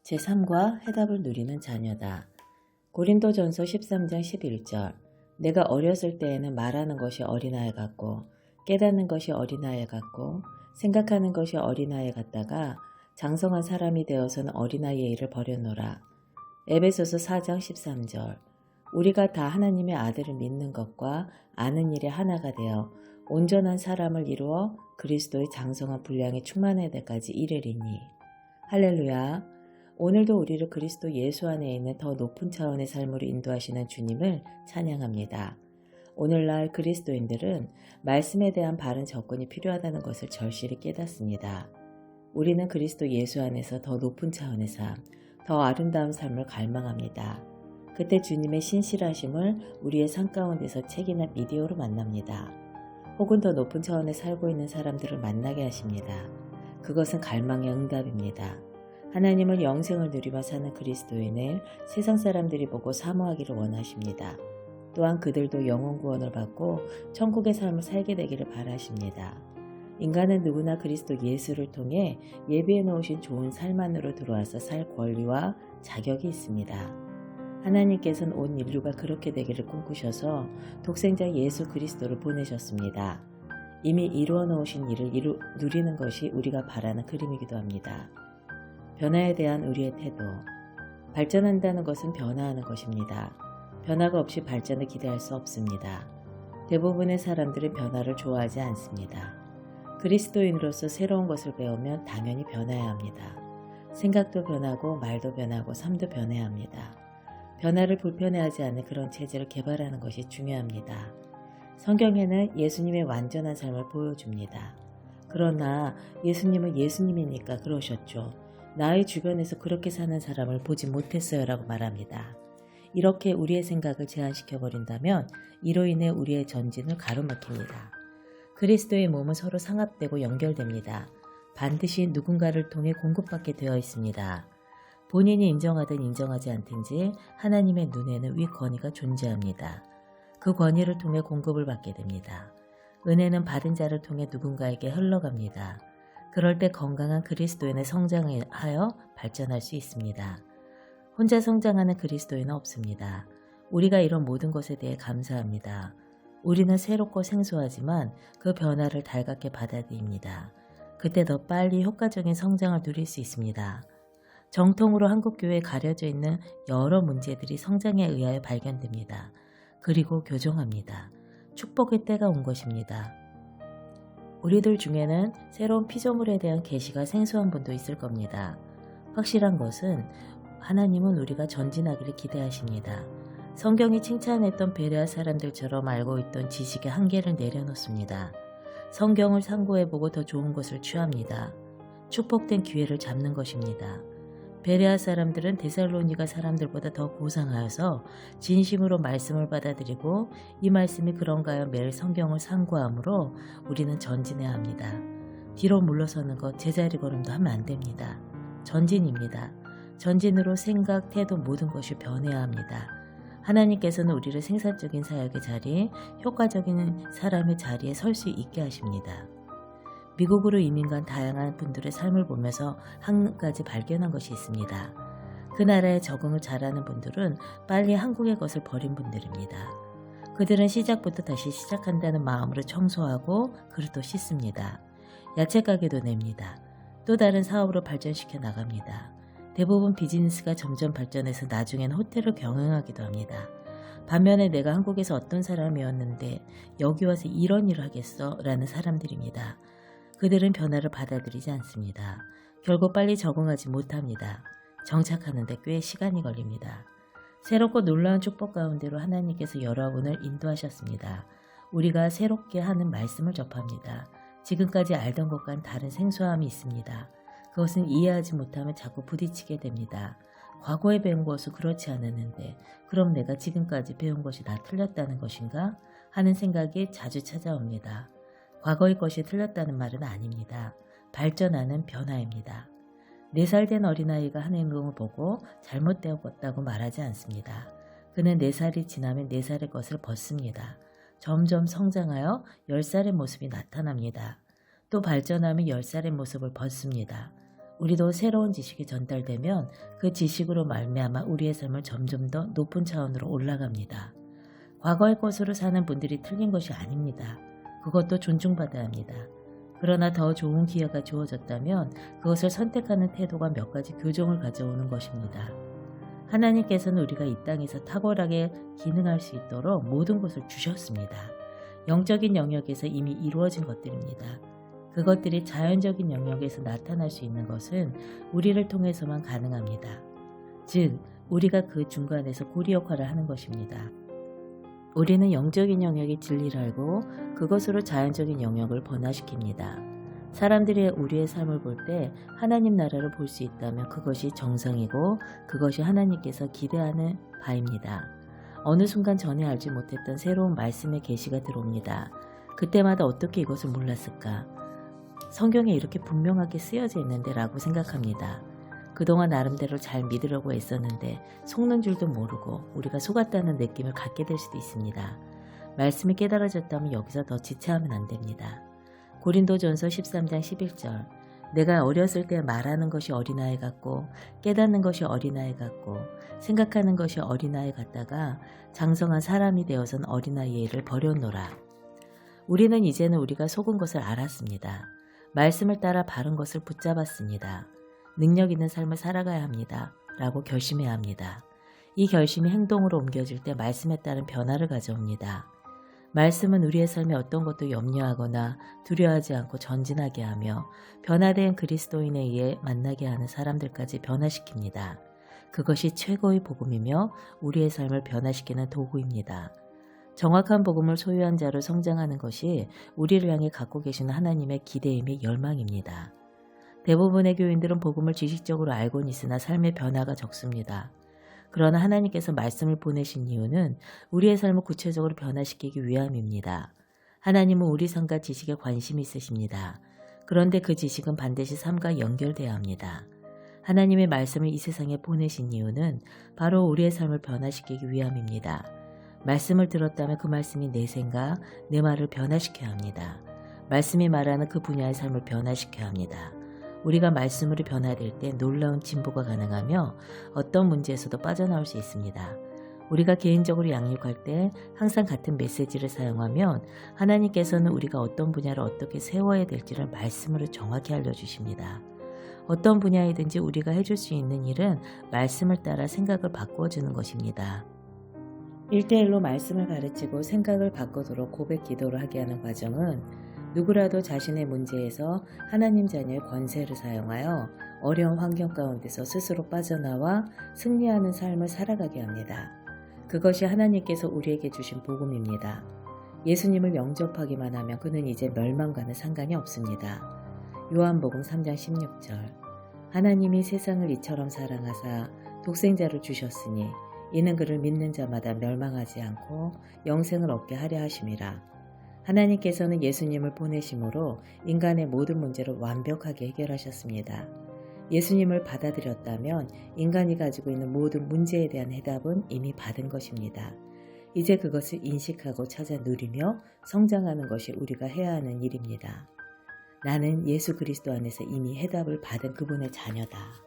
제3과 해답을 누리는 자녀다. 고린도전서 13장 11절. 내가 어렸을 때에는 말하는 것이 어린아이 같고 깨닫는 것이 어린아이 같고 생각하는 것이 어린아이 같다가 장성한 사람이 되어서는 어린아이의 일을 버렸노라. 에베소서 4장 13절. 우리가 다 하나님의 아들을 믿는 것과 아는 일에 하나가 되어 온전한 사람을 이루어 그리스도의 장성한 분량에 충만할 때까지 이르리니. 할렐루야. 오늘도 우리를 그리스도 예수 안에 있는 더 높은 차원의 삶으로 인도하시는 주님을 찬양합니다. 오늘날 그리스도인들은 말씀에 대한 바른 접근이 필요하다는 것을 절실히 깨닫습니다. 우리는 그리스도 예수 안에서 더 높은 차원의 삶, 더 아름다운 삶을 갈망합니다. 그때 주님의 신실하심을 우리의 삶 가운데서 책이나 비디오로 만납니다. 혹은 더 높은 차원에 살고 있는 사람들을 만나게 하십니다. 그것은 갈망의 응답입니다. 하나님을 영생을 누리며 사는 그리스도인을 세상 사람들이 보고 사모하기를 원하십니다. 또한 그들도 영혼 구원을 받고 천국의 삶을 살게 되기를 바라십니다. 인간은 누구나 그리스도 예수를 통해 예비해 놓으신 좋은 삶 안으로 들어와서 살 권리와 자격이 있습니다. 하나님께서는 온 인류가 그렇게 되기를 꿈꾸셔서 독생자 예수 그리스도를 보내셨습니다. 이미 이루어 놓으신 일을 누리는 것이 우리가 바라는 그림이기도 합니다. 변화에 대한 우리의 태도. 발전한다는 것은 변화하는 것입니다. 변화가 없이 발전을 기대할 수 없습니다. 대부분의 사람들은 변화를 좋아하지 않습니다. 그리스도인으로서 새로운 것을 배우면 당연히 변해야 합니다. 생각도 변하고 말도 변하고 삶도 변해야 합니다. 변화를 불편해하지 않는 그런 체질을 개발하는 것이 중요합니다. 성경에는 예수님의 완전한 삶을 보여줍니다. 그러나 예수님은 예수님이니까 그러셨죠. 나의 주변에서 그렇게 사는 사람을 보지 못했어요 라고 말합니다. 이렇게 우리의 생각을 제한시켜버린다면 이로 인해 우리의 전진을 가로막힙니다. 그리스도의 몸은 서로 상합되고 연결됩니다. 반드시 누군가를 통해 공급받게 되어 있습니다. 본인이 인정하든 인정하지 않든지 하나님의 눈에는 위 권위가 존재합니다. 그 권위를 통해 공급을 받게 됩니다. 은혜는 받은 자를 통해 누군가에게 흘러갑니다. 그럴 때 건강한 그리스도인의 성장하여 발전할 수 있습니다. 혼자 성장하는 그리스도인은 없습니다. 우리가 이런 모든 것에 대해 감사합니다. 우리는 새롭고 생소하지만 그 변화를 달갑게 받아들입니다. 그때 더 빨리 효과적인 성장을 누릴 수 있습니다. 정통으로 한국교회에 가려져 있는 여러 문제들이 성장에 의하여 발견됩니다. 그리고 교정합니다. 축복의 때가 온 것입니다. 우리들 중에는 새로운 피조물에 대한 계시가 생소한 분도 있을 겁니다. 확실한 것은 하나님은 우리가 전진하기를 기대하십니다. 성경이 칭찬했던 베레아 사람들처럼 알고 있던 지식의 한계를 내려놓습니다. 성경을 상고해보고 더 좋은 것을 취합니다. 축복된 기회를 잡는 것입니다. 베레아 사람들은 데살로니가 사람들보다 더 고상하여서 진심으로 말씀을 받아들이고 이 말씀이 그런가요? 매일 성경을 상고하므로 우리는 전진해야 합니다. 뒤로 물러서는 것, 제자리 걸음도 하면 안 됩니다. 전진입니다. 전진으로 생각, 태도 모든 것이 변해야 합니다. 하나님께서는 우리를 생산적인 사역의 자리에 효과적인 사람의 자리에 설 수 있게 하십니다. 미국으로 이민 간 다양한 분들의 삶을 보면서 한 가지 발견한 것이 있습니다. 그 나라에 적응을 잘하는 분들은 빨리 한국의 것을 버린 분들입니다. 그들은 시작부터 다시 시작한다는 마음으로 청소하고 그릇도 씻습니다. 야채 가게도 냅니다. 또 다른 사업으로 발전시켜 나갑니다. 대부분 비즈니스가 점점 발전해서 나중엔 호텔을 경영하기도 합니다. 반면에 내가 한국에서 어떤 사람이었는데 여기 와서 이런 일을 하겠어? 라는 사람들입니다. 그들은 변화를 받아들이지 않습니다. 결국 빨리 적응하지 못합니다. 정착하는 데 꽤 시간이 걸립니다. 새롭고 놀라운 축복 가운데로 하나님께서 여러분을 인도하셨습니다. 우리가 새롭게 하는 말씀을 접합니다. 지금까지 알던 것과는 다른 생소함이 있습니다. 그것은 이해하지 못하면 자꾸 부딪히게 됩니다. 과거에 배운 것은 그렇지 않았는데 그럼 내가 지금까지 배운 것이 다 틀렸다는 것인가? 하는 생각이 자주 찾아옵니다. 과거의 것이 틀렸다는 말은 아닙니다. 발전하는 변화입니다. 4살 된 어린아이가 한 행동을 보고 잘못되었다고 말하지 않습니다. 그는 4살이 지나면 4살의 것을 벗습니다. 점점 성장하여 10살의 모습이 나타납니다. 또 발전하면 10살의 모습을 벗습니다. 우리도 새로운 지식이 전달되면 그 지식으로 말미암아 우리의 삶을 점점 더 높은 차원으로 올라갑니다. 과거의 것으로 사는 분들이 틀린 것이 아닙니다. 그것도 존중받아야 합니다. 그러나 더 좋은 기회가 주어졌다면 그것을 선택하는 태도가 몇 가지 교정을 가져오는 것입니다. 하나님께서는 우리가 이 땅에서 탁월하게 기능할 수 있도록 모든 것을 주셨습니다. 영적인 영역에서 이미 이루어진 것들입니다. 그것들이 자연적인 영역에서 나타날 수 있는 것은 우리를 통해서만 가능합니다. 즉, 우리가 그 중간에서 고리 역할을 하는 것입니다. 우리는 영적인 영역의 진리를 알고 그것으로 자연적인 영역을 변화시킵니다. 사람들이 우리의 삶을 볼 때 하나님 나라를 볼 수 있다면 그것이 정상이고 그것이 하나님께서 기대하는 바입니다. 어느 순간 전에 알지 못했던 새로운 말씀의 계시가 들어옵니다. 그때마다 어떻게 이것을 몰랐을까? 성경에 이렇게 분명하게 쓰여져 있는데 라고 생각합니다. 그동안 나름대로 잘 믿으려고 애썼는데 속는 줄도 모르고 우리가 속았다는 느낌을 갖게 될 수도 있습니다. 말씀이 깨달아졌다면 여기서 더 지체하면 안 됩니다. 고린도전서 13장 11절 내가 어렸을 때 말하는 것이 어린아이 같고 깨닫는 것이 어린아이 같고 생각하는 것이 어린아이 같다가 장성한 사람이 되어선 어린아이의 일을 버렸노라. 우리는 이제는 우리가 속은 것을 알았습니다. 말씀을 따라 바른 것을 붙잡았습니다. 능력 있는 삶을 살아가야 합니다. 라고 결심해야 합니다. 이 결심이 행동으로 옮겨질 때 말씀에 따른 변화를 가져옵니다. 말씀은 우리의 삶에 어떤 것도 염려하거나 두려워하지 않고 전진하게 하며 변화된 그리스도인에 의해 만나게 하는 사람들까지 변화시킵니다. 그것이 최고의 복음이며 우리의 삶을 변화시키는 도구입니다. 정확한 복음을 소유한 자로 성장하는 것이 우리를 향해 갖고 계시는 하나님의 기대임의 열망입니다. 대부분의 교인들은 복음을 지식적으로 알고는 있으나 삶의 변화가 적습니다. 그러나 하나님께서 말씀을 보내신 이유는 우리의 삶을 구체적으로 변화시키기 위함입니다. 하나님은 우리 삶과 지식에 관심이 있으십니다. 그런데 그 지식은 반드시 삶과 연결돼야 합니다. 하나님의 말씀을 이 세상에 보내신 이유는 바로 우리의 삶을 변화시키기 위함입니다. 말씀을 들었다면 그 말씀이 내 생각, 내 말을 변화시켜야 합니다. 말씀이 말하는 그 분야의 삶을 변화시켜야 합니다. 우리가 말씀으로 변화될 때 놀라운 진보가 가능하며 어떤 문제에서도 빠져나올 수 있습니다. 우리가 개인적으로 양육할 때 항상 같은 메시지를 사용하면 하나님께서는 우리가 어떤 분야를 어떻게 세워야 될지를 말씀으로 정확히 알려주십니다. 어떤 분야이든지 우리가 해줄 수 있는 일은 말씀을 따라 생각을 바꿔주는 것입니다. 1대1로 말씀을 가르치고 생각을 바꾸도록 고백 기도를 하게 하는 과정은 누구라도 자신의 문제에서 하나님 자녀의 권세를 사용하여 어려운 환경 가운데서 스스로 빠져나와 승리하는 삶을 살아가게 합니다. 그것이 하나님께서 우리에게 주신 복음입니다. 예수님을 영접하기만 하면 그는 이제 멸망과는 상관이 없습니다. 요한복음 3장 16절 하나님이 세상을 이처럼 사랑하사 독생자를 주셨으니 이는 그를 믿는 자마다 멸망하지 않고 영생을 얻게 하려 하심이라. 하나님께서는 예수님을 보내심으로 인간의 모든 문제를 완벽하게 해결하셨습니다. 예수님을 받아들였다면 인간이 가지고 있는 모든 문제에 대한 해답은 이미 받은 것입니다. 이제 그것을 인식하고 찾아 누리며 성장하는 것이 우리가 해야 하는 일입니다. 나는 예수 그리스도 안에서 이미 해답을 받은 그분의 자녀다.